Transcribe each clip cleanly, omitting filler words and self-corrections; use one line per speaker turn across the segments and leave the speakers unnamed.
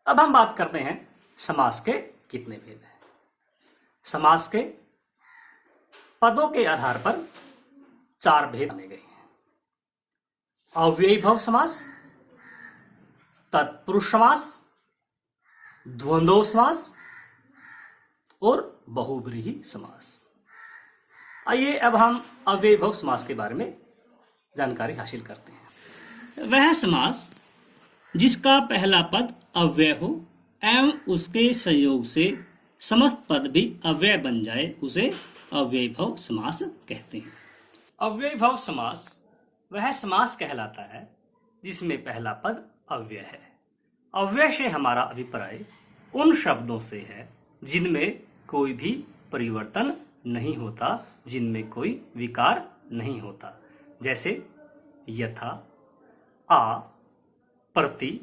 अब हम बात करते हैं समास के कितने भेद हैं। समास के पदों के आधार पर 4 भेद माने गए हैं। अव्ययीभाव समास, तत्पुरुष समास, द्वंद्व समास और बहुब्रीहि समास। आइए अब हम अव्ययीभाव समास के बारे में जानकारी हासिल करते हैं। वह समास जिसका पहला पद अव्यय हो एवं उसके संयोग से समस्त पद भी अव्यय बन जाए उसे अव्ययीभाव समास कहते हैं। अव्ययीभाव समास वह समास कहलाता है जिसमें पहला पद अव्यय है। अव्यय से हमारा अभिप्राय उन शब्दों से है जिनमें कोई भी परिवर्तन नहीं होता, जिनमें कोई विकार नहीं होता, जैसे यथा, आ, प्रति।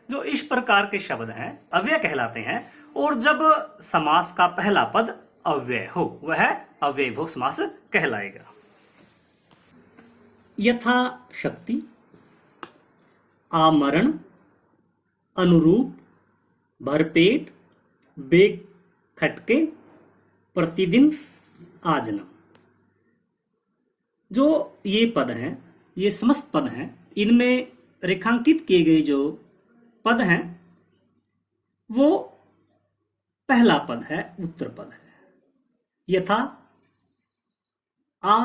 जो इस प्रकार के शब्द हैं अव्यय कहलाते हैं। और जब समास का पहला पद अव्यय हो वह अव्ययीभाव समास कहलाएगा। यथा शक्ति, आमरण, अनुरूप, भरपेट, बेग खटके, प्रतिदिन, आजन्म। जो ये पद हैं, ये समस्त पद हैं, इनमें रेखांकित किए गए जो पद हैं वो पहला पद है, उत्तर पद है। यथा, आ,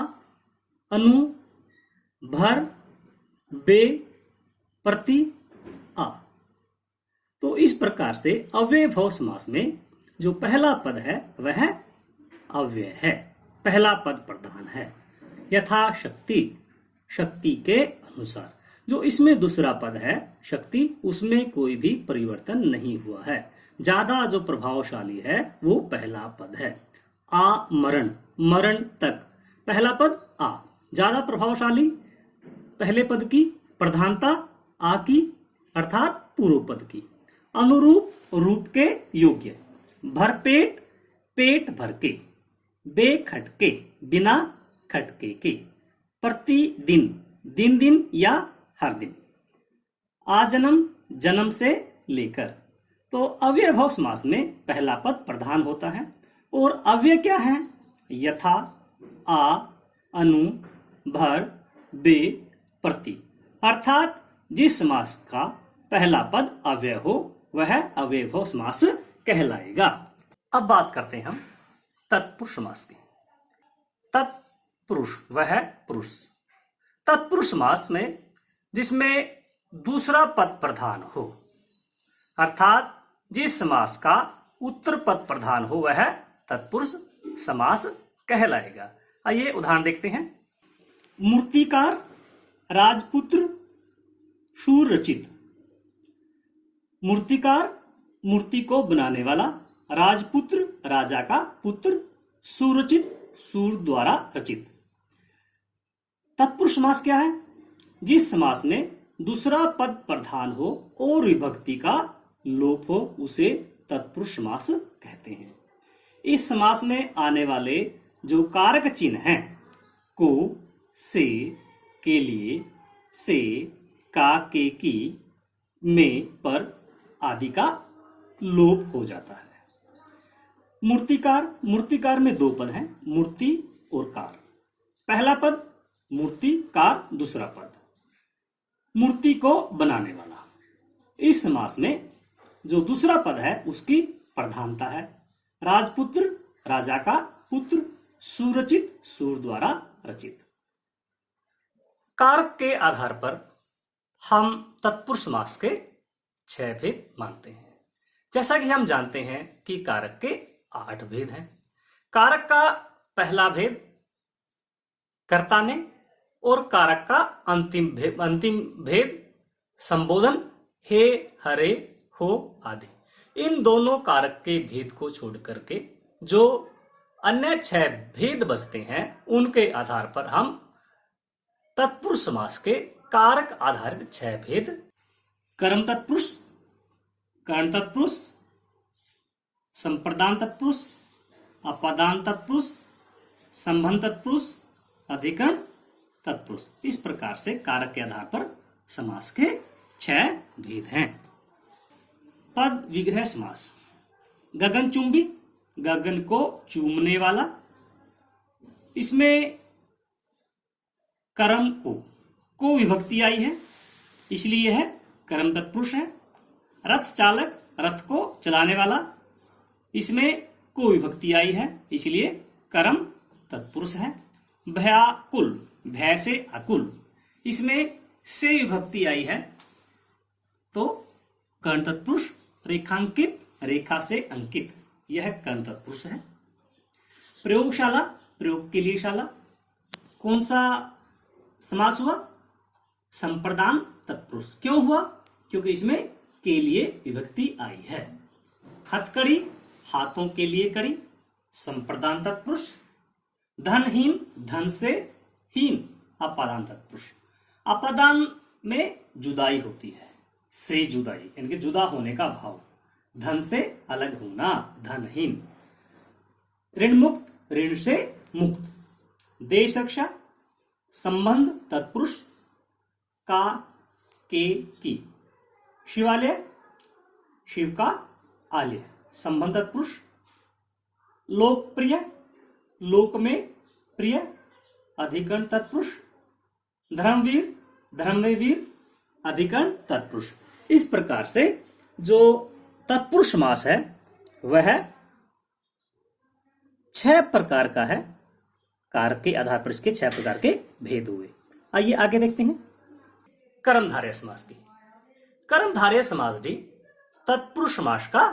अनु, भर, बे, प्रति, आ। तो इस प्रकार से अव्ययीभाव समास में जो पहला पद है वह अव्यय है, पहला पद प्रधान है। यथा शक्ति, शक्ति के अनुसार। जो इसमें दूसरा पद है शक्ति, उसमें कोई भी परिवर्तन नहीं हुआ है, ज्यादा जो प्रभावशाली है वो पहला पद है। आमरण, मरण तक, पहला पद आ, ज्यादा प्रभावशाली, पहले पद की प्रधानता आ की अर्थात पूर्व पद की। अनुरूप, रूप के योग्य। भरपेट, पेट भर के। बेखटके, बिना खटके के। प्रतिदिन, दिन दिन या हर दिन। आजन्म, जन्म से लेकर। तो अव्ययीभाव समास में पहला पद प्रधान होता है और अव्यय क्या है? यथा, आ, अनु, भर, बे, प्रति। अर्थात जिस समास का पहला पद अव्यय हो वह अव्ययीभाव समास कहलाएगा। अब बात करते हैं हम तत्पुरुष समास की। तत्पुरुष वह पुरुष। तत्पुरुष समास में जिसमें दूसरा पद प्रधान हो, अर्थात जिस समास का उत्तर पद प्रधान हो वह तत्पुरुष समास कहलाएगा। आइए उदाहरण देखते हैं। मूर्तिकार, राजपुत्र, सुरचित। मूर्तिकार, मूर्ति को बनाने वाला। राजपुत्र, राजा का पुत्र। सुरचित, सूर द्वारा रचित। तत्पुरुष समास क्या है? जिस समास में दूसरा पद प्रधान हो और विभक्ति का लोप हो उसे तत्पुरुष समास कहते हैं। इस समास में आने वाले जो कारक चिन्ह हैं को, से, के लिए, से, का, के, की, में, पर आदि का लोप हो जाता है। मूर्तिकार, मूर्तिकार में 2 पद हैं, मूर्ति और कार। पहला पद मूर्ति, कार दूसरा पद, मूर्ति को बनाने वाला। इस समास में जो दूसरा पद है उसकी प्रधानता है। राजपुत्र, राजा का पुत्र। सुरचित, सूर द्वारा रचित। कारक के आधार पर हम तत्पुरुष समास के 6 भेद मानते हैं। जैसा कि हम जानते हैं कि कारक के 8 भेद हैं। कारक का पहला भेद कर्ता ने और कारक का अंतिम भेद संबोधन, हे, हरे, हो आदि। इन दोनों कारक के भेद को छोड़ करके जो अन्य 6 भेद बचते हैं उनके आधार पर हम तत्पुरुष समास के कारक आधारित 6 भेद, कर्म तत्पुरुष, कर्ण तत्पुरुष, संप्रदान तत्पुरुष, अपादान तत्पुरुष, संबंध तत्पुरुष, अधिकरण तत्पुरुष, इस प्रकार से कारक के आधार पर समास के 6 भेद हैं। पद विग्रह समास। गगनचुंबी, गगन को चूमने वाला, इसमें कर्म को विभक्ति आई है, इसलिए यह कर्म तत्पुरुष है। रथ चालक, रथ को चलाने वाला, इसमें को विभक्ति आई है, इसलिए कर्म तत्पुरुष है। भयाकुल, भय से अकुल, इसमें से विभक्ति आई है, तो कर्ण तत्पुरुष। रेखांकित, रेखा से अंकित, यह कर्ण तत्पुरुष है। प्रयोगशाला, प्रयोग के लिए शाला, कौन सा समास हुआ? संप्रदान तत्पुरुष। क्यों हुआ? क्योंकि इसमें के लिए विभक्ति आई है। हथकड़ी, हाथों के लिए कड़ी, संप्रदान तत्पुरुष। धनहीन, धन से हीन, अपादान तत्पुरुष। अपादान में जुदाई होती है, से जुदाई, यानी कि जुदा होने का भाव, धन से अलग होना, धनहीन। ऋण मुक्त, ऋण से मुक्त। देश रक्षा, संबंध तत्पुरुष, का, के, की। शिवालय, शिव का आलय, संबंध तत्पुरुष। लोकप्रिय, लोक में प्रिय, अधिकरण तत्पुरुष। धर्मवीर, धर्म में वीर, अधिकरण तत्पुरुष। इस प्रकार से जो तत्पुरुष समास है वह 6 प्रकार का है। कारक के आधार पर इसके 6 प्रकार के भेद हुए। आइए आगे देखते हैं कर्मधारय समास की। कर्मधारय समास भी तत्पुरुष समास का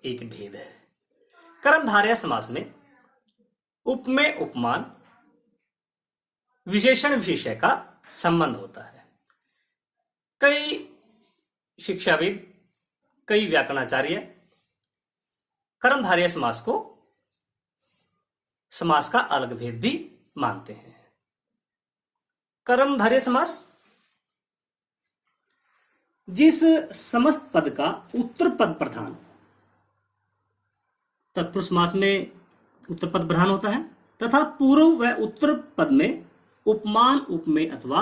एक भेद है। कर्मधारय समास में उपमेय उपमान, विशेषण विशेष्य का संबंध होता है। कई शिक्षाविद, कई व्याकरणाचार्य कर्मधारय समास को समास का अलग भेद भी मानते हैं। कर्मधारय समास जिस समस्त पद का उत्तर पद प्रधान, तत्पुरुष समास में उत्तर पद प्रधान होता है, तथा पूर्व व उत्तर पद में उपमान, उपमेय अथवा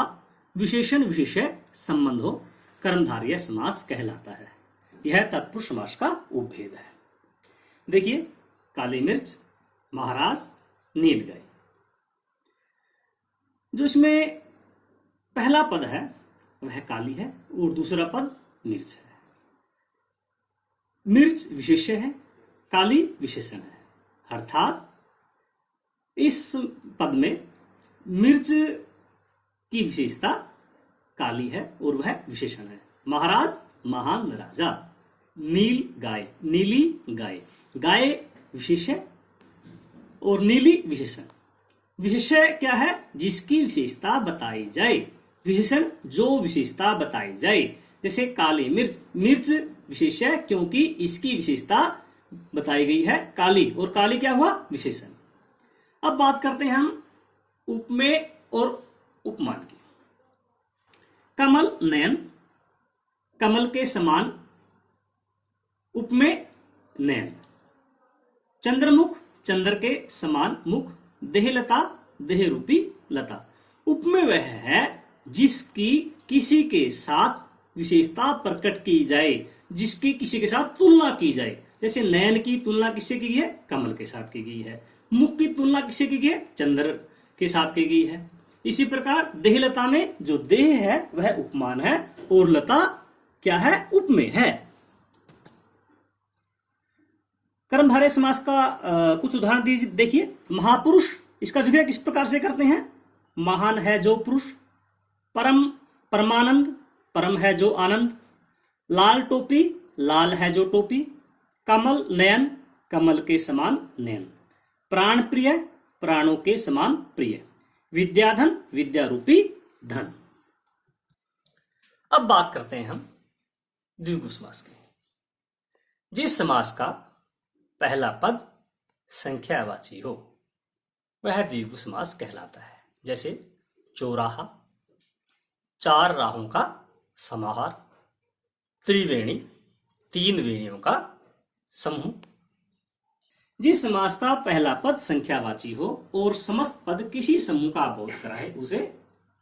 विशेषण विशेष्य संबंध हो, कर्मधारय समास कहलाता है। यह तत्पुरुष समास का उपभेद है। देखिए, काली मिर्च, महाराज, नील गाय। जो इसमें पहला पद है वह काली है और दूसरा पद मिर्च है। मिर्च विशेष्य है, काली विशेषण है, अर्थात इस पद में मिर्च की विशेषता काली है और वह विशेषण है। महाराज, महान राजा। नील गाय, नीली गाय, गाय विशेष्य और नीली विशेषण। विशेष्य क्या है? जिसकी विशेषता बताई जाए, विशेषण जो विशेषता बताई जाए। जैसे काली मिर्च, मिर्च विशेष्य क्योंकि इसकी विशेषता बताई गई है काली, और काली क्या हुआ? विशेषण। अब बात करते हैं हम उपमेय और उपमान की। कमल, नयन, कमल के समान, उपमेय नयन। चंद्रमुख, चंद्र के समान मुख। देहलता, देह रूपी लता। उपमेय वह है जिसकी किसी के साथ विशेषता प्रकट की जाए, जिसकी किसी के साथ तुलना की जाए। जैसे नयन की तुलना किससे की गई है? कमल के साथ की गई है। मुख की तुलना किससे की गई है? चंद्र के साथ की गई है। इसी प्रकार देहलता में जो देह है वह उपमान है और लता क्या है? उपमेय है। कर्मधारय समास का कुछ उदाहरण दीजिए। देखिए, महापुरुष, इसका विग्रह किस प्रकार से करते हैं? महान है जो पुरुष। परम, परमानंद, परम है जो आनंद। लाल टोपी, लाल है जो टोपी। कमल, नयन, कमल के समान नयन। प्राण प्रिय, प्राणों के समान प्रिय। विद्याधन, विद्या रूपी धन। अब बात करते हैं हम द्विगु समास की। जिस समास का पहला पद संख्यावाची हो वह द्विगु समास कहलाता है। जैसे चौराहा, 4 राहों का समाहार। त्रिवेणी, 3 वेणियों का समूह। जिस समास का पहला पद संख्यावाची हो और समस्त पद किसी समूह का बोध कराए उसे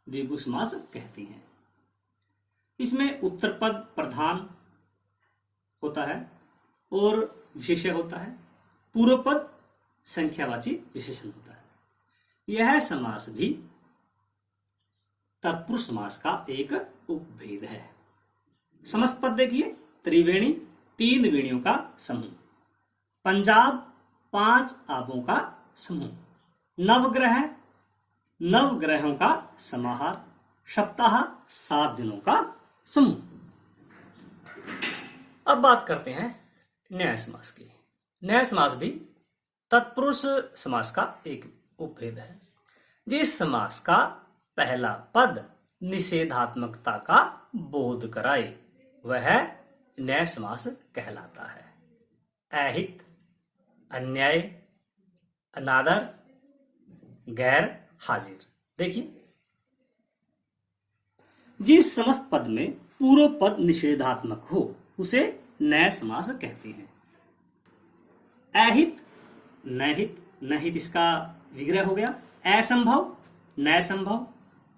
द्विगु समास कहते हैं। इसमें उत्तर पद प्रधान, होता है और विशेष्य होता है। पूर्व पद संख्यावाची विशेषण होता है। यह समास भी तत्पुरुष समास का एक उपभेद है। समस्त पद देखिए, त्रिवेणी 3 वेणियों का समूह, पंजाब 5 आबों का समूह, नवग्रह 9 ग्रहों का समाहार, सप्ताह 7 दिनों का समूह। अब बात करते हैं न्याय समास की। न्याय समास भी तत्पुरुष समास का एक उपभेद है। जिस समास का पहला पद निषेधात्मकता का बोध कराए वह न्याय समास कहलाता है। अहित, अन्याय, अनादर, गैर हाजिर। देखिए, जिस समस्त पद में पूर्व पद निषेधात्मक हो उसे न्याय समास कहते हैं। अहित, नहित, नहित इसका विग्रह हो गया। असंभव, न्याय संभव,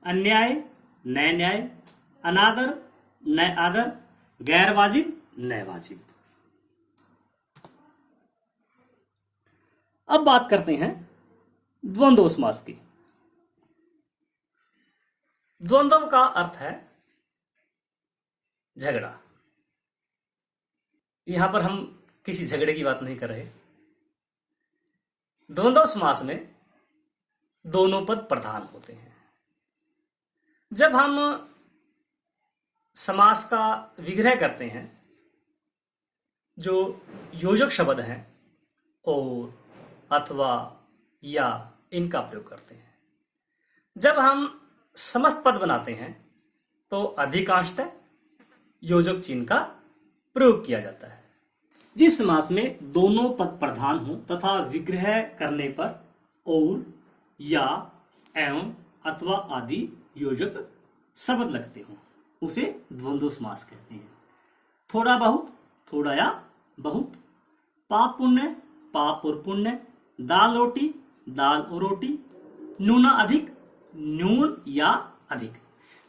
अन्याय, न्याय न्याय, अनादर, न्याय आदर, गैर वाजिब, न्याय वाजिब। अब बात करते हैं द्वंद्व समास की। द्वंद्व का अर्थ है झगड़ा। यहां पर हम किसी झगड़े की बात नहीं कर रहे। द्वंद्व समास में दोनों पद प्रधान होते हैं। जब हम समास का विग्रह करते हैं, जो योजक शब्द हैं और, अथवा, या इनका प्रयोग करते हैं। जब हम समस्त पद बनाते हैं तो अधिकांशतः योजक चिन्ह का प्रयोग किया जाता है। जिस समास में दोनों पद प्रधान हो तथा विग्रह करने पर और, या, एवं, अथवा आदि योजक शब्द लगते हो उसे द्वंद्व समास कहते हैं। थोड़ा बहुत, थोड़ा या बहुत, पाप पुण्य, पाप और पुण्य, दाल रोटी, दाल और रोटी, न्यूना अधिक, न्यून या अधिक।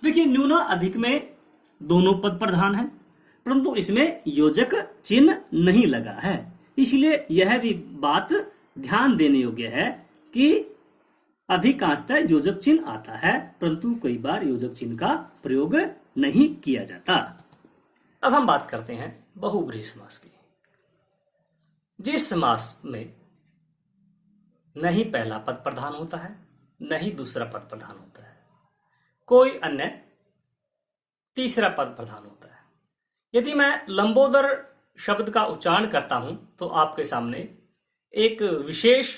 देखिए, न्यूना अधिक में दोनों पद प्रधान है परंतु इसमें योजक चिन्ह नहीं लगा है, इसलिए यह भी बात ध्यान देने योग्य है कि अधिकांशतः योजक चिन्ह आता है परंतु कई बार योजक चिन्ह का प्रयोग नहीं किया जाता। अब हम बात करते हैं बहुब्रीहि समास की। जिस समास में न ही पहला पद प्रधान होता है न ही दूसरा पद प्रधान होता है, कोई अन्य तीसरा पद प्रधान होता है। यदि मैं लंबोदर शब्द का उच्चारण करता हूं तो आपके सामने एक विशेष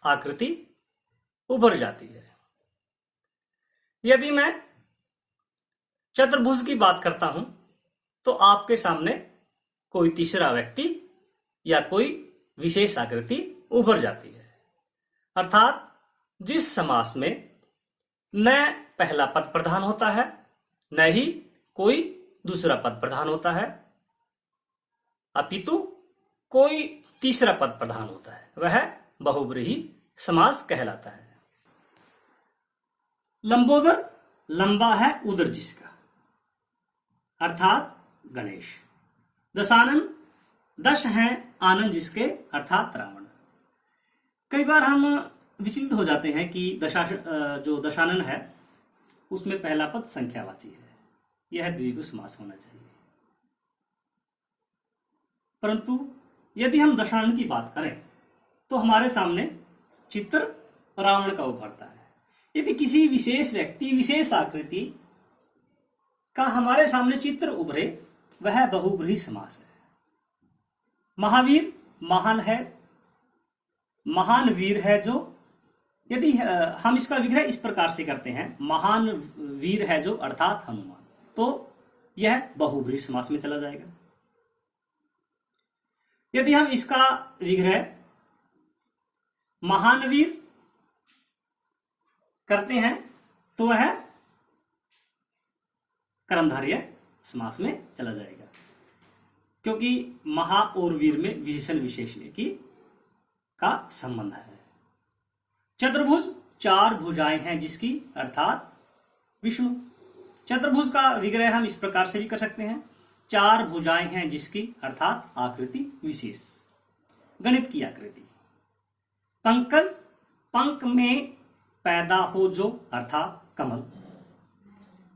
आकृति उभर जाती है। यदि मैं चतुर्भुज की बात करता हूं तो आपके सामने कोई तीसरा व्यक्ति या कोई विशेष आकृति उभर जाती है। अर्थात जिस समास में न पहला पद प्रधान होता है न ही कोई दूसरा पद प्रधान होता है, अपितु कोई तीसरा पद प्रधान होता है, वह बहुब्रीहि समास कहलाता है। लंबोदर लंबा है उदर जिसका, अर्थात गणेश। दशानन दश हैं आनंद जिसके, अर्थात रावण। कई बार हम विचलित हो जाते हैं कि जो दशानन है उसमें पहला पद संख्यावाची है, यह द्विगु समास होना चाहिए। परंतु यदि हम दशानन की बात करें तो हमारे सामने चित्र रावण का उभरता है। यदि किसी विशेष व्यक्ति विशेष आकृति का हमारे सामने चित्र उभरे वह बहुब्रीहि समास है। महावीर महान है, महान वीर है जो, यदि हम इसका विग्रह इस प्रकार से करते हैं, महान वीर है जो अर्थात हनुमान, तो यह बहुब्रीहि समास में चला जाएगा। यदि हम इसका विग्रह महान वीर करते हैं तो वह कर्मधारय समास में चला जाएगा, क्योंकि महा और वीर में विशेषण विशेषण की का संबंध है। चतुर्भुज 4 भुजाएं हैं जिसकी, अर्थात विष्णु। चतुर्भुज का विग्रह हम इस प्रकार से भी कर सकते हैं, 4 भुजाएं हैं जिसकी, अर्थात आकृति विशेष, गणित की आकृति। पंकज, पंख में पैदा हो जो, अर्थात कमल।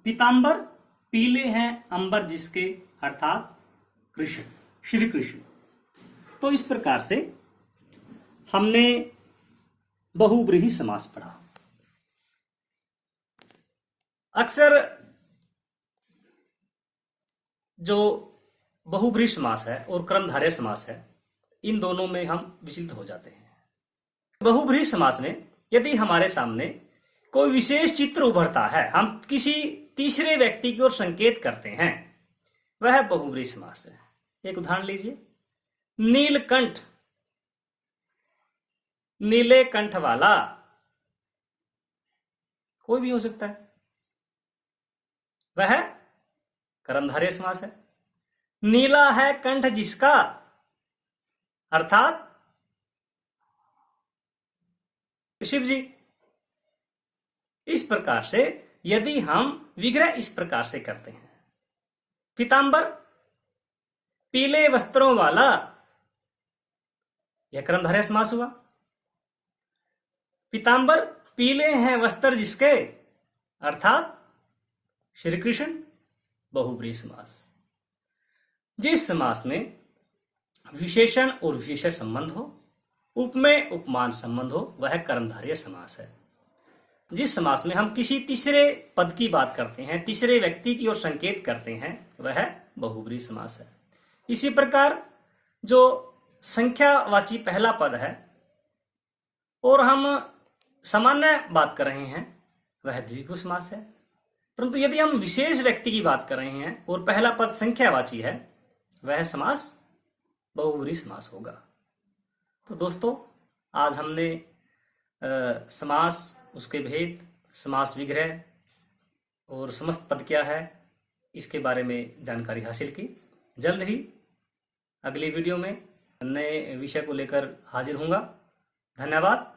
पीतांबर, पीले हैं अंबर जिसके, अर्थात कृष्ण, श्री कृष्ण। तो इस प्रकार से हमने बहुब्रीहि समास पढ़ा। अक्सर जो बहुब्रीहि समास है और कर्मधारय समास है, इन दोनों में हम विचलित हो जाते हैं। बहुब्रीहि समास में यदि हमारे सामने कोई विशेष चित्र उभरता है, हम किसी तीसरे व्यक्ति की ओर संकेत करते हैं, वह बहुब्रीहि समास है। एक उदाहरण लीजिए, नीलकंठ, नीले कंठ वाला, कोई भी हो सकता है, वह कर्मधारय समास है। नीला है कंठ जिसका, अर्थात शिव जी। इस प्रकार से यदि हम विग्रह इस प्रकार से करते हैं, पीतांबर, पीले वस्त्रों वाला, यह कर्मधारय समास हुआ। पीतांबर, पीले हैं वस्त्र जिसके, अर्थात श्री कृष्ण, बहुब्रीहि समास। जिस समास में विशेषण और विशेषण संबंध हो, उपमेय उपमान संबंध हो, वह कर्मधारय समास है। जिस समास में हम किसी तीसरे पद की बात करते हैं, तीसरे व्यक्ति की ओर संकेत करते हैं, वह बहुब्रीहि समास है। इसी प्रकार जो संख्यावाची पहला पद है और हम सामान्य बात कर रहे हैं, वह द्विगु समास है। परंतु यदि हम विशेष व्यक्ति की बात कर रहे हैं और पहला पद संख्यावाची है, वह समास बहुब्रीहि समास होगा। तो दोस्तों, आज हमने समास, उसके भेद, समास विग्रह और समस्त पद क्या है, इसके बारे में जानकारी हासिल की। जल्द ही अगली वीडियो में नए विषय को लेकर हाजिर होऊंगा। धन्यवाद।